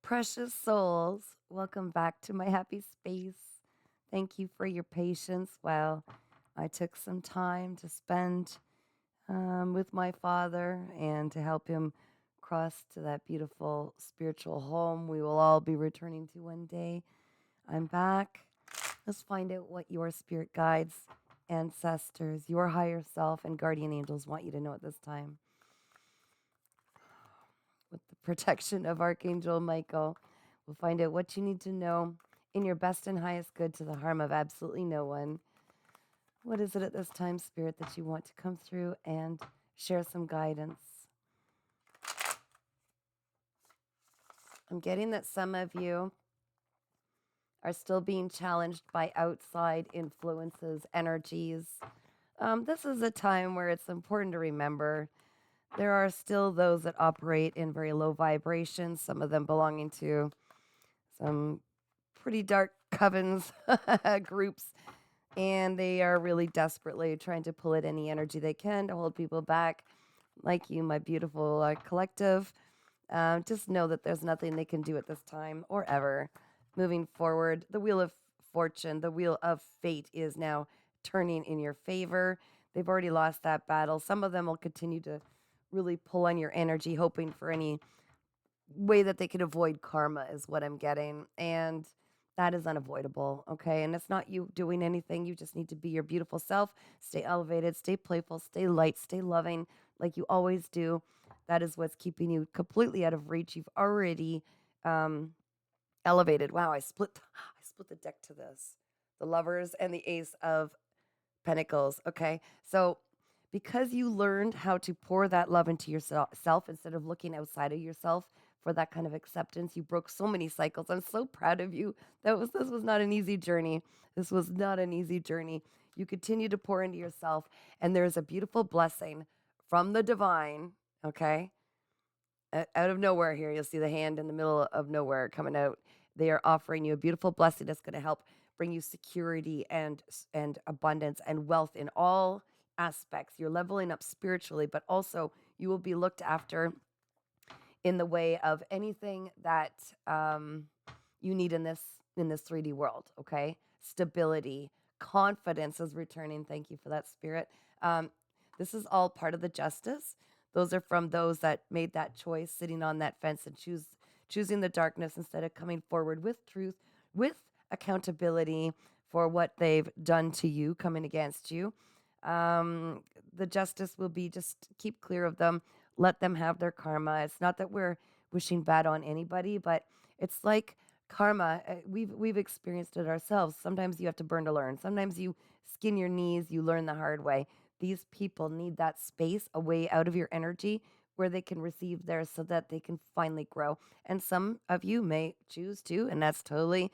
Precious souls, welcome back to my happy space. Thank you for your patience while I took some time to spend with my father and to help him cross to that beautiful spiritual home we will all be returning to one day. I'm back. Let's find out what your spirit guides, ancestors, your higher self, and guardian angels want you to know at this time. With the protection of Archangel Michael, we'll find out what you need to know in your best and highest good to the harm of absolutely no one. What is it at this time, Spirit, that you want to come through and share some guidance? I'm getting that some of you are still being challenged by outside influences, energies. This is a time where it's important to remember there are still those that operate in very low vibrations, some of them belonging to some pretty dark covens groups, and they are really desperately trying to pull at any energy they can to hold people back. Like you, my beautiful collective, just know that there's nothing they can do at this time or ever. Moving forward, the wheel of fortune, the wheel of fate is now turning in your favor. They've already lost that battle. Some of them will continue to really pull on your energy, hoping for any way that they could avoid karma, is what I'm getting. And that is unavoidable, okay? And it's not you doing anything. You just need to be your beautiful self, stay elevated, stay playful, stay light, stay loving like you always do. That is what's keeping you completely out of reach. You've already um, elevated. Wow, I split the deck to this. The lovers and the ace of pentacles, okay? So because you learned how to pour that love into yourself instead of looking outside of yourself for that kind of acceptance, you broke so many cycles. I'm so proud of you. This was not an easy journey. This was not an easy journey. You continue to pour into yourself, and there's a beautiful blessing from the divine, okay? Out of nowhere here, you'll see the hand in the middle of nowhere coming out. They are offering you a beautiful blessing that's going to help bring you security and abundance and wealth in all aspects. You're leveling up spiritually, but also you will be looked after in the way of anything that you need in this 3D world. Okay, stability, confidence is returning. Thank you for that, Spirit. This is all part of the justice. Those are from those that made that choice, sitting on that fence and choosing the darkness instead of coming forward with truth, with accountability for what they've done to you, coming against you. The justice will be just keep clear of them, let them have their karma. It's not that we're wishing bad on anybody, but it's like karma. We've experienced it ourselves. Sometimes you have to burn to learn. Sometimes you skin your knees, you learn the hard way. These people need that space, a way out of your energy where they can receive theirs so that they can finally grow. And some of you may choose to, and that's totally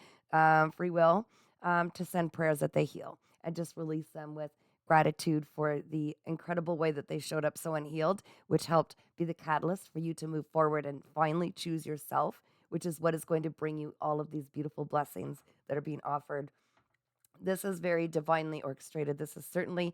free will, to send prayers that they heal and just release them with gratitude for the incredible way that they showed up so unhealed, which helped be the catalyst for you to move forward and finally choose yourself, which is what is going to bring you all of these beautiful blessings that are being offered. This is very divinely orchestrated. This is certainly,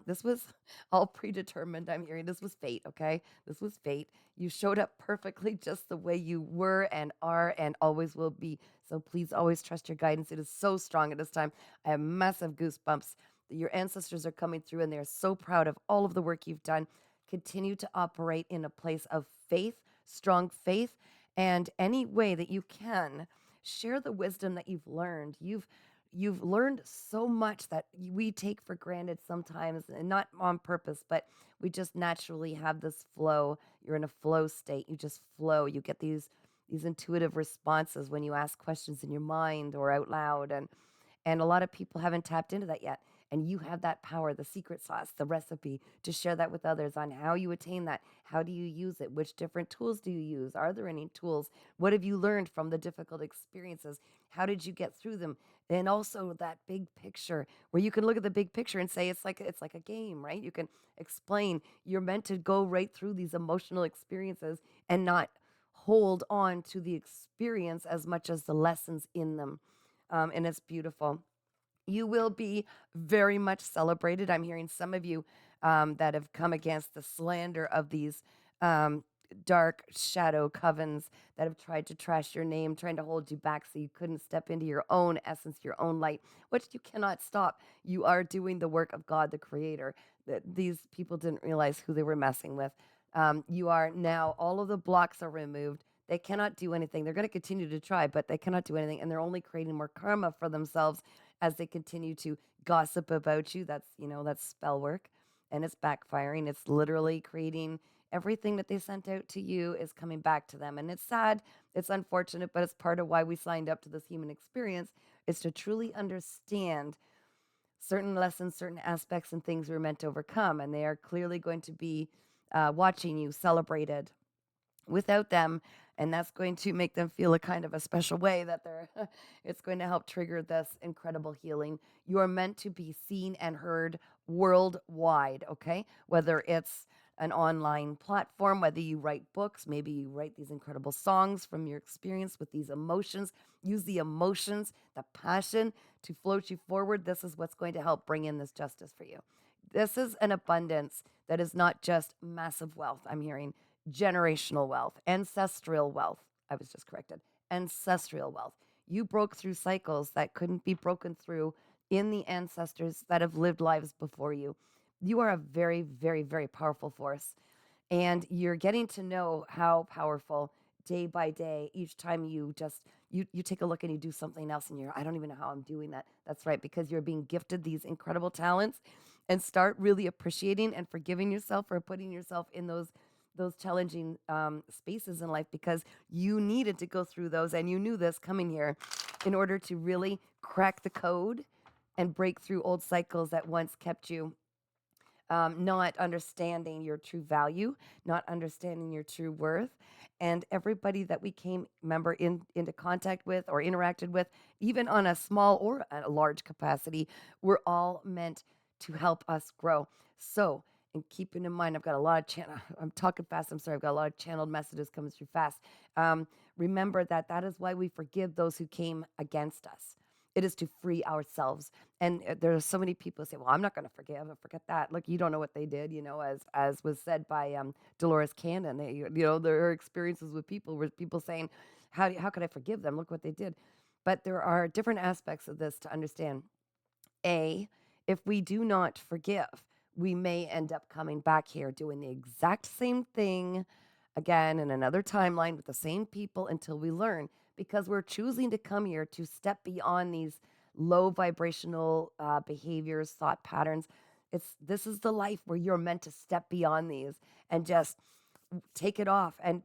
this was all predetermined. I'm hearing this was fate, okay? This was fate. You showed up perfectly just the way you were and are and always will be. So please always trust your guidance. It is so strong at this time. I have massive goosebumps. Your ancestors are coming through and they're so proud of all of the work you've done. Continue to operate in a place of faith, strong faith, and any way that you can share the wisdom that you've learned. You've learned so much that we take for granted sometimes, and not on purpose, but we just naturally have this flow. You're in a flow state. You just flow. You get these intuitive responses when you ask questions in your mind or out loud, and a lot of people haven't tapped into that yet. And you have that power, the secret sauce, the recipe to share that with others on how you attain that. How do you use it? Which different tools do you use? Are there any tools? What have you learned from the difficult experiences? How did you get through them? And also that big picture where you can look at the big picture and say it's like a game, right? You can explain you're meant to go right through these emotional experiences and not hold on to the experience as much as the lessons in them. And it's beautiful. You will be very much celebrated. I'm hearing some of you that have come against the slander of these dark shadow covens that have tried to trash your name, trying to hold you back so you couldn't step into your own essence, your own light, which you cannot stop. You are doing the work of God, the creator. That these people didn't realize who they were messing with. You are now, all of the blocks are removed. They cannot do anything. They're going to continue to try, but they cannot do anything. And they're only creating more karma for themselves as they continue to gossip about you. That's spell work, and it's backfiring. It's literally creating everything that they sent out to you is coming back to them. And it's sad, it's unfortunate, but it's part of why we signed up to this human experience, is to truly understand certain lessons, certain aspects, and things we're meant to overcome. And they are clearly going to be watching you celebrated without them, and that's going to make them feel a kind of a special way that they're it's going to help trigger this incredible healing. You are meant to be seen and heard worldwide, okay? Whether it's an online platform, whether you write books, maybe you write these incredible songs from your experience with these emotions. Use the emotions, the passion to float you forward. This is what's going to help bring in this justice for you. This is an abundance that is not just massive wealth. I'm hearing generational wealth, ancestral wealth. I was just corrected. Ancestral wealth. You broke through cycles that couldn't be broken through in the ancestors that have lived lives before you. You are a very, very, very powerful force. And you're getting to know how powerful day by day, each time you just you take a look and you do something else and I don't even know how I'm doing that. That's right, because you're being gifted these incredible talents, and start really appreciating and forgiving yourself for putting yourself in those challenging spaces in life, because you needed to go through those, and you knew this coming here in order to really crack the code and break through old cycles that once kept you not understanding your true value, not understanding your true worth. And everybody that we came, remember, into contact with or interacted with, even on a small or a large capacity, we're all meant to help us grow. So, and keeping in mind, I've got a lot of I'm talking fast. I'm sorry. I've got a lot of channeled messages coming through fast. Remember that is why we forgive those who came against us. It is to free ourselves. And there are so many people who say, well, I'm not going to forgive. Forget that. Look, you don't know what they did, as was said by Dolores Cannon. Their experiences with people were people saying, how could I forgive them? Look what they did. But there are different aspects of this to understand. If we do not forgive, we may end up coming back here doing the exact same thing again in another timeline with the same people until we learn, because we're choosing to come here to step beyond these low vibrational behaviors, thought patterns. This is the life where you're meant to step beyond these and just take it off. And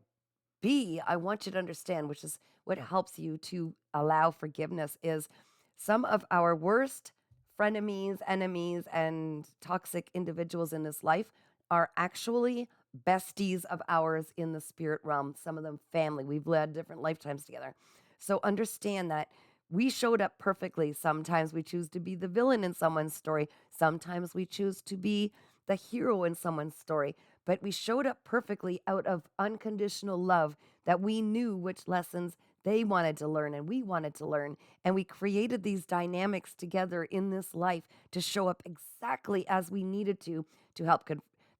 I want you to understand, which is what helps you to allow forgiveness, is some of our worst frenemies, enemies, and toxic individuals in this life are actually besties of ours in the spirit realm. Some of them family. We've led different lifetimes together. So understand that we showed up perfectly. Sometimes we choose to be the villain in someone's story. Sometimes we choose to be the hero in someone's story. But we showed up perfectly out of unconditional love, that we knew which lessons they wanted to learn and we wanted to learn. And we created these dynamics together in this life to show up exactly as we needed to help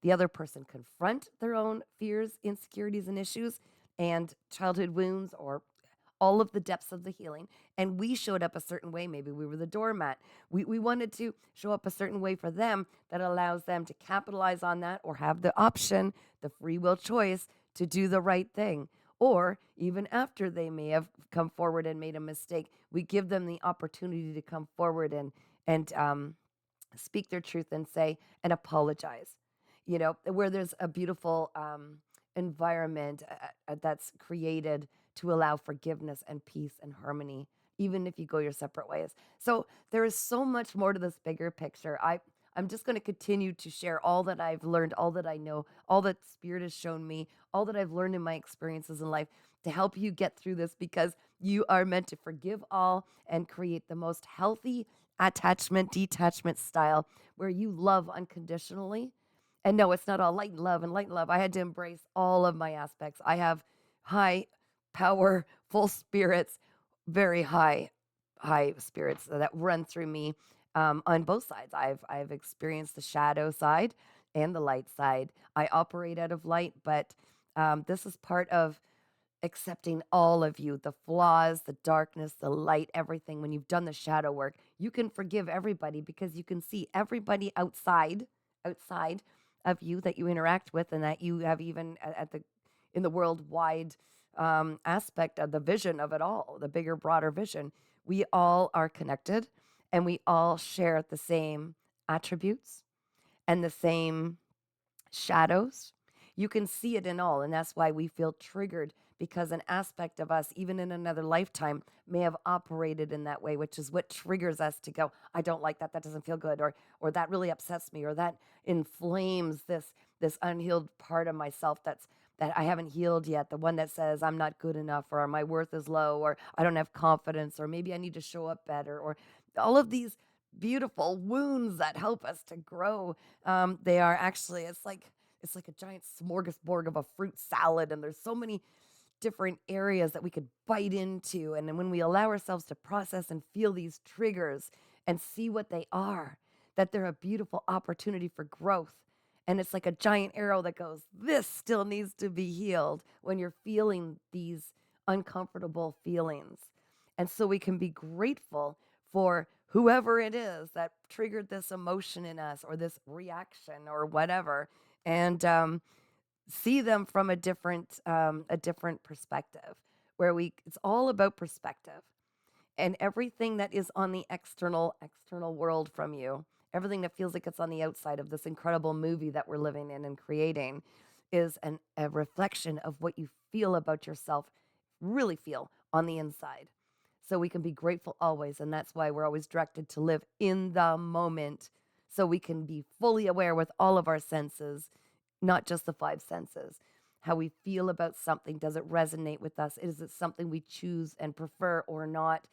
the other person confront their own fears, insecurities, and issues, and childhood wounds, or all of the depths of the healing. And we showed up a certain way. Maybe we were the doormat. We wanted to show up a certain way for them that allows them to capitalize on that, or have the option, the free will choice, to do the right thing. Or even after they may have come forward and made a mistake, we give them the opportunity to come forward and speak their truth and say and apologize. Where there's a beautiful environment that's created to allow forgiveness and peace and harmony, even if you go your separate ways. So there is so much more to this bigger picture. I'm just going to continue to share all that I've learned, all that I know, all that Spirit has shown me, all that I've learned in my experiences in life, to help you get through this, because you are meant to forgive all and create the most healthy attachment, detachment style where you love unconditionally. And no, it's not all light and love and light and love. I had to embrace all of my aspects. I have high power, full spirits, very high spirits that run through me on both sides. I've experienced the shadow side and the light side. I operate out of light, but This is part of accepting all of you, the flaws, the darkness, the light, everything. When you've done the shadow work, you can forgive everybody because you can see everybody outside of you that you interact with and that you have even at the in the worldwide aspect of the vision of it all, the bigger, broader vision. We all are connected and we all share the same attributes and the same shadows. You can see it in all, and that's why we feel triggered because an aspect of us, even in another lifetime, may have operated in that way, which is what triggers us to go, I don't like that, that doesn't feel good, or that really upsets me, or that inflames this unhealed part of myself that I haven't healed yet, the one that says I'm not good enough, or my worth is low, or I don't have confidence, or maybe I need to show up better, or all of these beautiful wounds that help us to grow. They are actually, it's like a giant smorgasbord of a fruit salad, and there's so many different areas that we could bite into. And then when we allow ourselves to process and feel these triggers and see what they are, that they're a beautiful opportunity for growth. And it's like a giant arrow that goes, this still needs to be healed when you're feeling these uncomfortable feelings. And so we can be grateful for whoever it is that triggered this emotion in us or this reaction or whatever. And see them from a different perspective where it's all about perspective, and everything that is on the external world from you, everything that feels like it's on the outside of this incredible movie that we're living in and creating is a reflection of what you feel about yourself, really feel on the inside. So we can be grateful always, and that's why we're always directed to live in the moment so we can be fully aware with all of our senses, not just the five senses. How we feel about something, does it resonate with us? Is it something we choose and prefer or not?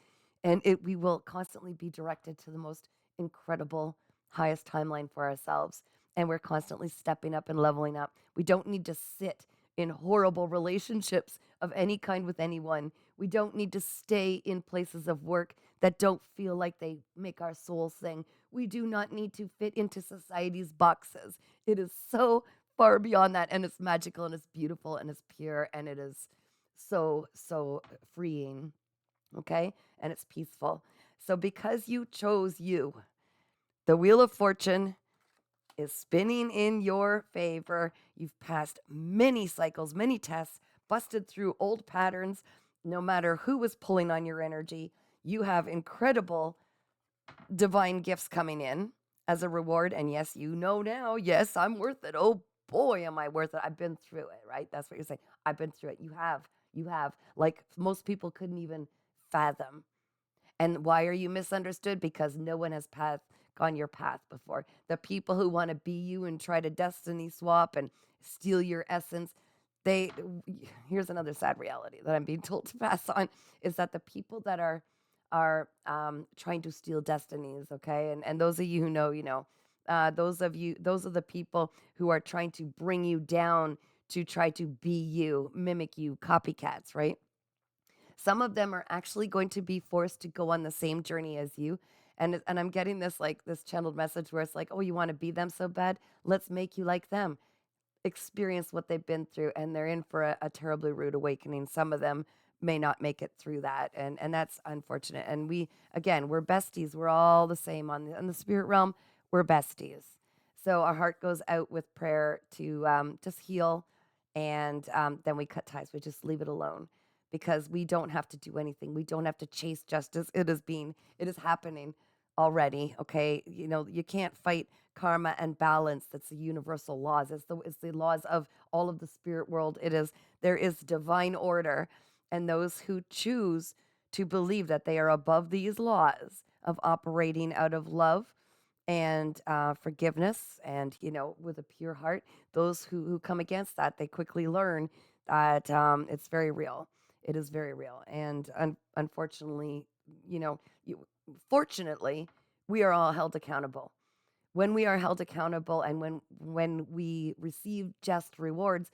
And we will constantly be directed to the most incredible, highest timeline for ourselves. And we're constantly stepping up and leveling up. We don't need to sit in horrible relationships of any kind with anyone. We don't need to stay in places of work that don't feel like they make our soul sing. We do not need to fit into society's boxes. It is so far beyond that, and it's magical and it's beautiful and it's pure and it is so freeing. Okay, and it's peaceful. So because you chose you, the wheel of fortune is spinning in your favor. You've passed many cycles, many tests, busted through old patterns. No matter who was pulling on your energy, you have incredible divine gifts coming in as a reward. And yes, you know now, yes, I'm worth it. Oh boy, am I worth it. I've been through it, right? That's what you're saying. I've been through it. You have, like most people couldn't even fathom. And why are you misunderstood? Because no one has gone your path before. The people who want to be you and try to destiny swap and steal your essence, they here's another sad reality that I'm being told to pass on, is that the people that are trying to steal destinies, okay, and those of you who know, those are the people who are trying to bring you down to try to be you, mimic you, copycats, right? Some of them are actually going to be forced to go on the same journey as you. And I'm getting this channeled message where it's like, oh, you want to be them so bad? Let's make you like them. Experience what they've been through, and they're in for a terribly rude awakening. Some of them may not make it through that, and that's unfortunate. And we're besties. We're all the same on the spirit realm. We're besties. So our heart goes out with prayer to just heal, and then we cut ties. We just leave it alone because we don't have to do anything. We don't have to chase justice. It is happening already. Okay, you can't fight karma and balance. That's the universal laws. It's the laws of all of the spirit world. There is divine order, and those who choose to believe that they are above these laws of operating out of love and forgiveness, and with a pure heart, those who come against that, they quickly learn that it's very real. It is very real, and unfortunately, you know, you, fortunately, we are all held accountable. When we are held accountable, and when we receive just rewards,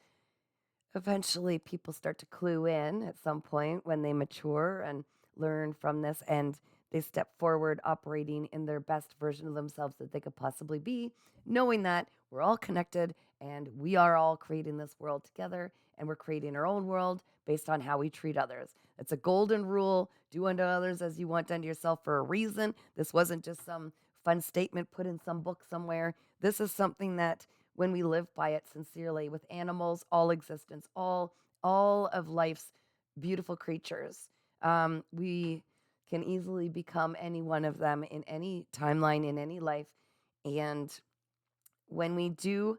eventually people start to clue in at some point when they mature and learn from this, and they step forward operating in their best version of themselves that they could possibly be, knowing that we're all connected and we are all creating this world together, and we're creating our own world based on how we treat others. It's a golden rule. Do unto others as you want unto yourself for a reason. This wasn't just some fun statement put in some book somewhere. This is something that when we live by it sincerely with animals, all existence, all of life's beautiful creatures, we can easily become any one of them in any timeline, in any life. And when we do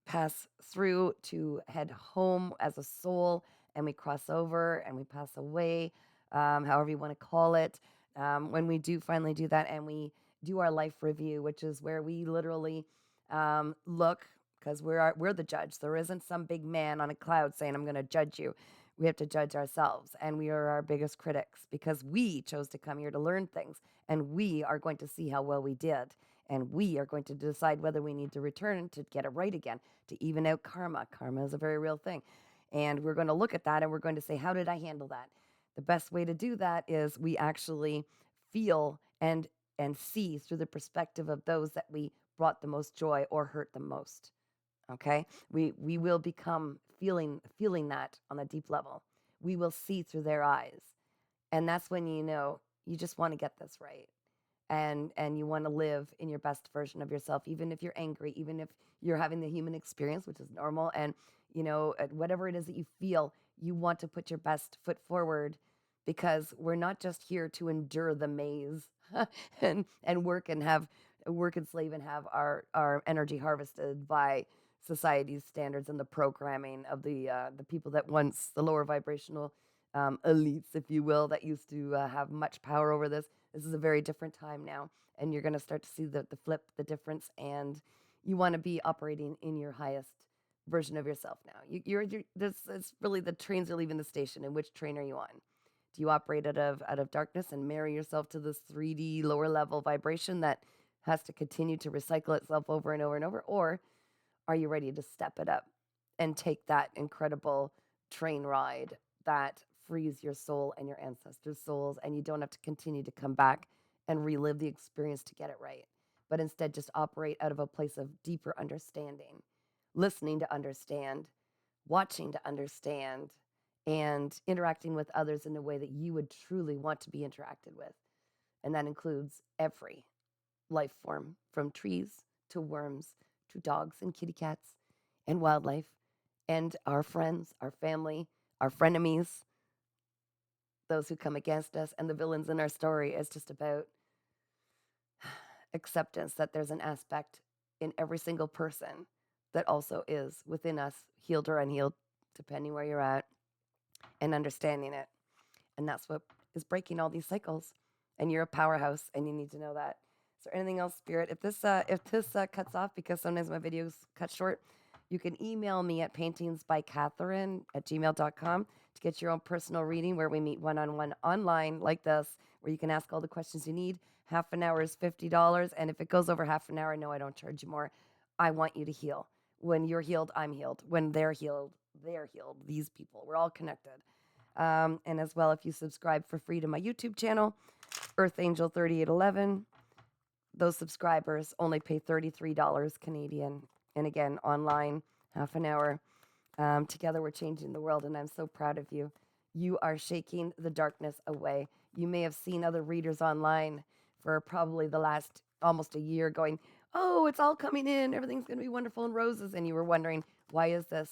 pass through to head home as a soul and we cross over and we pass away, however you want to call it, when we do finally do that and we do our life review, which is where we literally look, because we're the judge. There isn't some big man on a cloud saying, I'm going to judge you. We have to judge ourselves, and we are our biggest critics because we chose to come here to learn things, and we are going to see how well we did, and we are going to decide whether we need to return to get it right again, to even out karma. Karma is a very real thing, and we're going to look at that, and we're going to say, how did I handle that? The best way to do that is we actually feel and see through the perspective of those that we brought the most joy or hurt the most. Okay, we will become feeling that on a deep level. We will see through their eyes, and that's when you know you just want to get this right, and you want to live in your best version of yourself, even if you're angry, even if you're having the human experience, which is normal, and whatever it is that you feel, you want to put your best foot forward, because we're not just here to endure the maze and work and slave and have our energy harvested by society's standards and the programming of the people that once the lower vibrational elites, if you will, that used to have much power over this. This is a very different time now, and you're going to start to see the flip, the difference, and you want to be operating in your highest version of yourself now. You're this is really the trains are leaving the station, and which train are you on? Do you operate out of darkness and marry yourself to this 3D lower level vibration that has to continue to recycle itself over and over and over, or are you ready to step it up and take that incredible train ride that frees your soul and your ancestors' souls, and you don't have to continue to come back and relive the experience to get it right, but instead just operate out of a place of deeper understanding, listening to understand, watching to understand, and interacting with others in a way that you would truly want to be interacted with. And that includes every life form, from trees to worms to dogs and kitty cats and wildlife and our friends, our family, our frenemies, those who come against us, and the villains in our story. Is just about acceptance that there's an aspect in every single person that also is within us, healed or unhealed, depending where you're at, and understanding it. And that's what is breaking all these cycles. And you're a powerhouse, and you need to know that. Is there anything else, Spirit? If this cuts off, because sometimes my videos cut short, you can email me at paintingsbycatherine@gmail.com to get your own personal reading, where we meet one-on-one online like this, where you can ask all the questions you need. Half an hour is $50, and if it goes over half an hour, no, I don't charge you more. I want you to heal. When you're healed, I'm healed. When they're healed, these people. We're all connected. And as well, if you subscribe for free to my YouTube channel, Earth Angel 3811, those subscribers only pay $33 Canadian. And again, online, half an hour. Together we're changing the world, and I'm so proud of you. You are shaking the darkness away. You may have seen other readers online for probably the last almost a year going, oh, it's all coming in, everything's going to be wonderful and roses, and you were wondering, why is this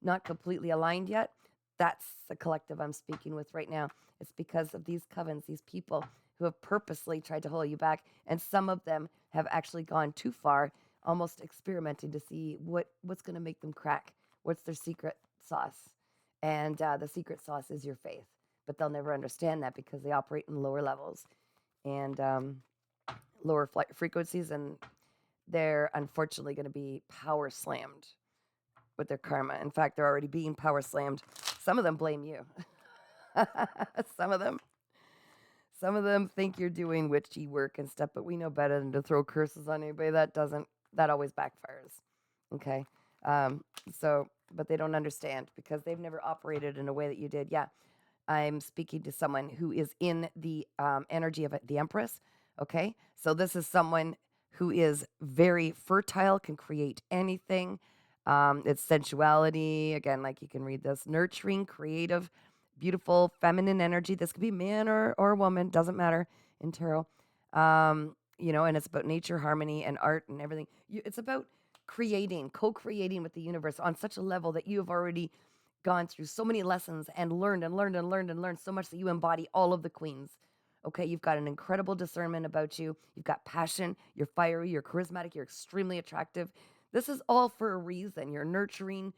not completely aligned yet? That's the collective I'm speaking with right now. It's because of these covens, these people who have purposely tried to hold you back, and some of them have actually gone too far, almost experimenting to see what's going to make them crack, what's their secret sauce. And the secret sauce is your faith, but they'll never understand that because they operate in lower levels and lower frequencies, and they're unfortunately going to be power slammed with their karma. In fact, they're already being power slammed. Some of them blame you. Some of them think you're doing witchy work and stuff, but we know better than to throw curses on anybody. That always backfires. Okay. But they don't understand because they've never operated in a way that you did. Yeah. I'm speaking to someone who is in the energy of the Empress. Okay. So this is someone who is very fertile, can create anything. It's sensuality. Again, like you can read this nurturing, creative, beautiful, feminine energy. This could be man or woman, doesn't matter in tarot. And it's about nature, harmony, and art and everything. It's about creating, co creating with the universe on such a level that you have already gone through so many lessons and learned and learned and learned and learned so much that you embody all of the queens. Okay, you've got an incredible discernment about you. You've got passion. You're fiery. You're charismatic. You're extremely attractive. This is all for a reason. You're nurturing.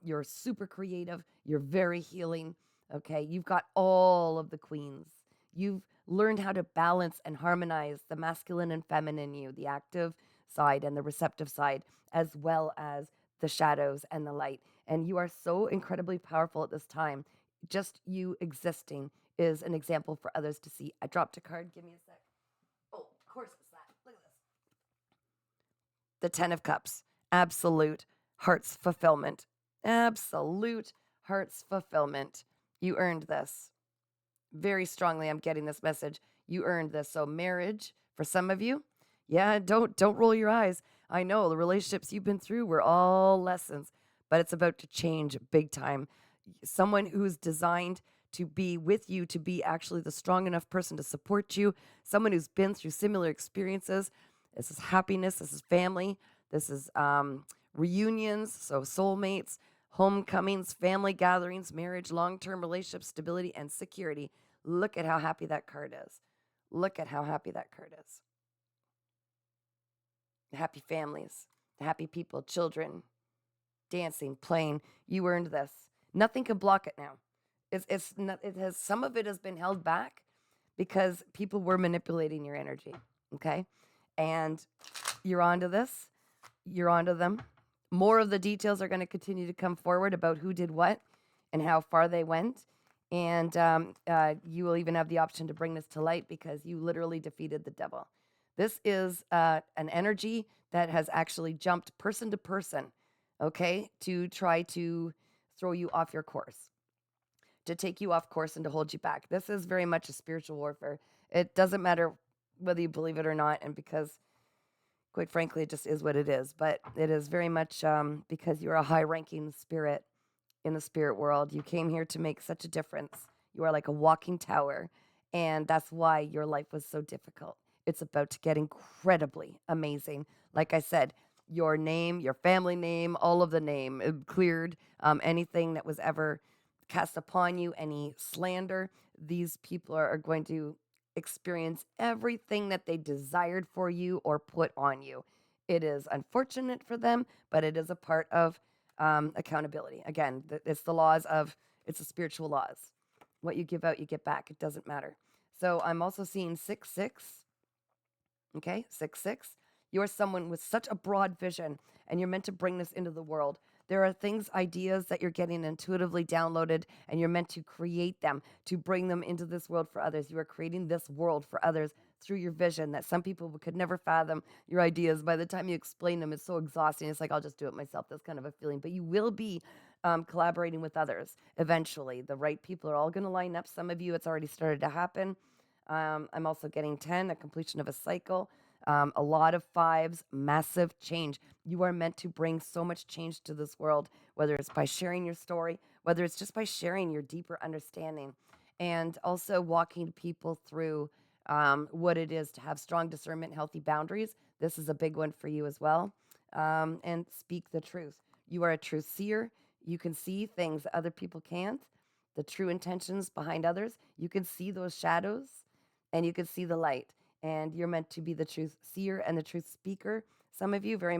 You're super creative. You're very healing. Okay, you've got all of the queens. You've learned how to balance and harmonize the masculine and feminine in you, the active side and the receptive side, as well as the shadows and the light. And you are so incredibly powerful at this time. Just you existing is an example for others to see. I dropped a card. Give me a sec. Oh, of course it's that. Look at this. The 10 of Cups. Absolute heart's fulfillment. Absolute heart's fulfillment. You earned this. Very strongly, I'm getting this message. You earned this. So marriage, for some of you, yeah, don't roll your eyes. I know the relationships you've been through were all lessons, but it's about to change big time. Someone who's designed to be with you, to be actually the strong enough person to support you, someone who's been through similar experiences. This is happiness, this is family, this is reunions, so soulmates, homecomings, family gatherings, marriage, long-term relationship, stability, and security. Look at how happy that card is. Look at how happy that card is. The happy families, the happy people, children, dancing, playing. You earned this. Nothing can block it now. It's not, it has some of it has been held back because people were manipulating your energy. Okay, and you're onto this. You're onto them. More of the details are going to continue to come forward about who did what and how far they went. And you will even have the option to bring this to light because you literally defeated the devil. This is an energy that has actually jumped person to person, okay, to try to throw you off your course, to take you off course and to hold you back. This is very much a spiritual warfare. It doesn't matter whether you believe it or not, and because, quite frankly, it just is what it is. But it is very much because you're a high-ranking spirit in the spirit world. You came here to make such a difference. You are like a walking tower, and that's why your life was so difficult. It's about to get incredibly amazing. Like I said, your name, your family name, all of the name cleared. Anything that was ever cast upon you, any slander, these people are going to experience everything that they desired for you or put on you. It is unfortunate for them, but it is a part of accountability. Again, it's the laws of, it's the spiritual laws. What you give out, you get back. It doesn't matter. So I'm also seeing 6-6. Okay, 6-6. You're someone with such a broad vision, and you're meant to bring this into the world. There are things, ideas that you're getting intuitively downloaded, and you're meant to create them, to bring them into this world for others. You are creating this world for others through your vision that some people could never fathom your ideas. By the time you explain them, it's so exhausting. It's like, I'll just do it myself. That's kind of a feeling. But you will be collaborating with others eventually. The right people are all going to line up. Some of you, it's already started to happen. I'm also getting 10, a completion of a cycle. A lot of 5s, massive change. You are meant to bring so much change to this world, whether it's by sharing your story, whether it's just by sharing your deeper understanding, and also walking people through what it is to have strong discernment, healthy boundaries. This is a big one for you as well. And speak the truth. You are a true seer. You can see things that other people can't, the true intentions behind others. You can see those shadows and you can see the light. And you're meant to be the truth seer and the truth speaker. Some of you very